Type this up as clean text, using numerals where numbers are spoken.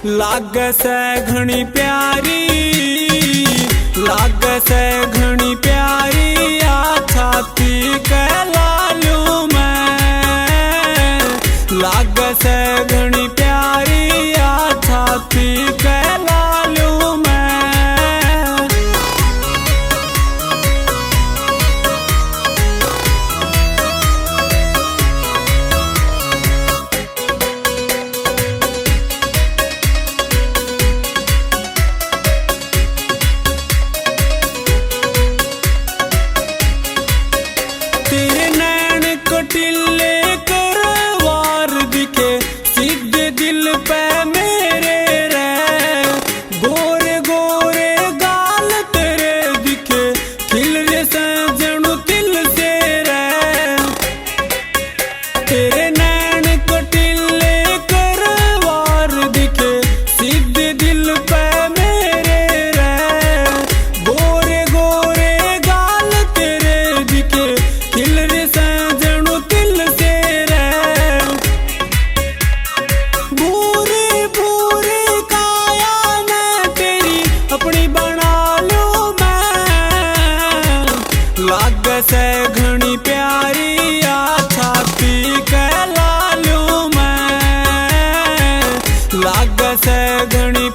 लागे से घणी प्यारी, लागे से घणी प्यारी आ छाती के लालू मैं। लागे से घणी प्यारी आ छाती के लालू मैं। तेरे नैन कटिले करवार दिखे सीधे दिल पे मेरे रे। गोरे गोरे गाल तेरे दिखे खिल रे सजनू दिल से रे। तेरे नैन कटिले करवार दिखे सीधे दिल पे मेरे रे। गोरे गोरे गाल तेरे दिखे खिल रे सजनू दिल से रे। भूरी भूरी काया ने तेरी अपनी बना लूं मैं। लागे से घणी प्यारी आ छाती के लालू मैं। लागे से घणी